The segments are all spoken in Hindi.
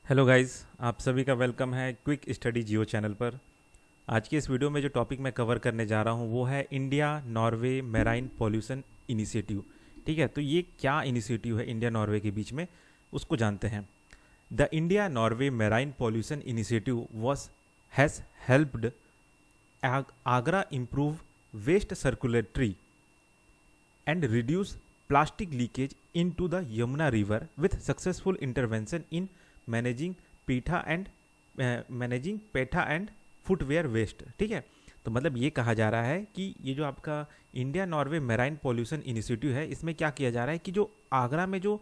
हेलो गाइस, आप सभी का वेलकम है क्विक स्टडी जियो चैनल पर। आज की इस वीडियो में जो टॉपिक मैं कवर करने जा रहा हूँ वो है India Norway marine pollution initiative. ठीक है, तो ये क्या इनिशिएटिव है इंडिया नॉर्वे के बीच में, उसको जानते हैं। The India Norway marine pollution initiative was has helped Agra improve waste circulatory and reduce plastic leakage into the Yamuna River with successful intervention in managing managing petha and footwear waste. ठीक है, तो मतलब ये कहा जा रहा है कि ये जो आपका India Norway marine pollution initiative है, इसमें क्या किया जा रहा है कि जो आगरा में जो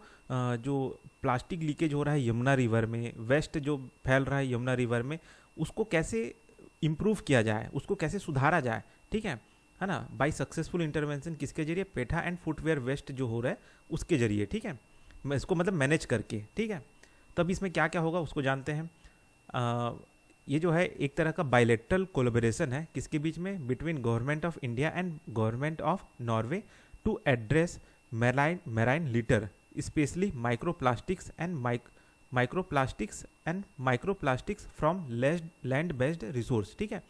प्लास्टिक लीकेज हो रहा है यमुना रिवर में, वेस्ट जो फैल रहा है यमुना रिवर में, उसको कैसे इम्प्रूव किया जाए, उसको कैसे सुधारा जाए। ठीक है ना, बाई सक्सेसफुल इंटरवेंशन किसके जरिए, पेठा एंड फुटवेयर वेस्ट जो हो रहा है उसके जरिए। ठीक है, मैं इसको मतलब मैनेज करके। ठीक है, तब इसमें क्या क्या होगा उसको जानते हैं। ये जो है एक तरह का बायलैटरल कोलैबोरेशन है, किसके बीच में, between government of India and government of Norway to address marine litter, specially microplastics from land based resource. ठीक है,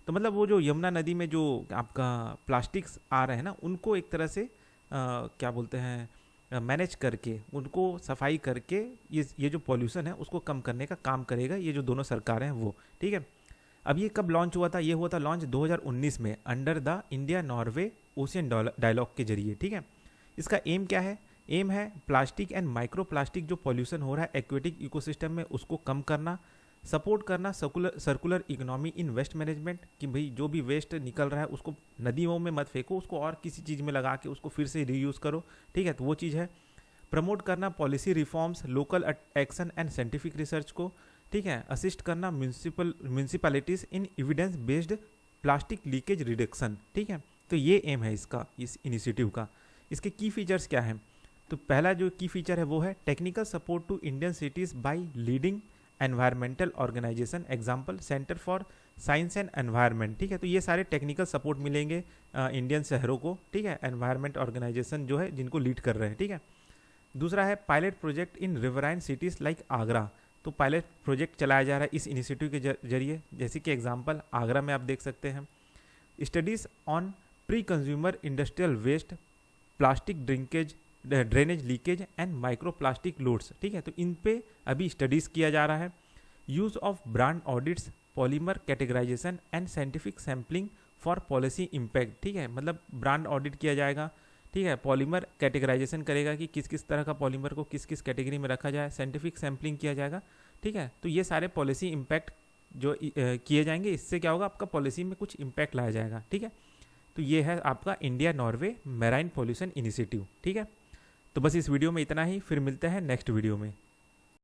तो मतलब वो जो यमुना नदी में जो आपका प्लास्टिक्स आ रहे हैं ना, उनको एक तरह से क्या बोलते हैं, मैनेज करके, उनको सफाई करके ये जो पॉल्यूशन है उसको कम करने का काम करेगा ये जो दोनों सरकारें हैं वो। ठीक है, अब ये कब लॉन्च हुआ था, ये हुआ था लॉन्च 2019 में under the India Norway ocean dialogue के जरिए। ठीक है, इसका एम क्या है, एम है प्लास्टिक एंड माइक्रो प्लास्टिक जो पॉल्यूशन हो रहा है एक्वेटिक इकोसिस्टम में उसको कम करना, सपोर्ट करना circular economy in waste management, कि भाई जो भी वेस्ट निकल रहा है उसको नदियों में मत फेंको, उसको और किसी चीज़ में लगा के उसको फिर से रीयूज़ करो। ठीक है, तो वो चीज़ है। प्रमोट करना policy reforms, local action and scientific research को। ठीक है, असिस्ट करना municipalities in evidence based plastic leakage reduction. ठीक है, तो ये एम है इसका, इस इनिशिएटिव का। इसके की फीचर्स क्या हैं, तो पहला जो की फीचर है वो है technical support to Indian cities by leading environmental organisation, example centre for science and environment. ठीक है, तो ये सारे टेक्निकल सपोर्ट मिलेंगे इंडियन शहरों को। ठीक है, एनवायरमेंट ऑर्गेनाइजेशन जो है जिनको लीड कर रहे हैं। ठीक है, दूसरा है pilot project in riverine cities like Agra, तो पायलट प्रोजेक्ट चलाया जा रहा है इस इनिशिएटिव के जरिए, जैसे कि एग्जाम्पल आगरा में आप देख सकते हैं। Studies on pre consumer industrial waste, plastic drainage leakage and micro plastic loads. ठीक है, तो इन पे अभी स्टडीज़ किया जा रहा है। Use of brand audits, polymer categorisation and scientific sampling for policy impact. ठीक है, मतलब ब्रांड ऑडिट किया जाएगा। ठीक है, पॉलीमर कैटेगराइजेशन करेगा कि किस किस तरह का पॉलीमर को किस किस कैटेगरी में रखा जाए, साइंटिफिक सैम्पलिंग किया जाएगा। ठीक है, तो ये सारे पॉलिसी इम्पैक्ट जो किए जाएंगे, इससे क्या होगा, आपका पॉलिसी में कुछ इम्पैक्ट लाया जाएगा। ठीक है, तो ये है आपका India Norway marine pollution initiative. ठीक है, तो बस इस वीडियो में इतना ही, फिर मिलते हैं नेक्स्ट वीडियो में।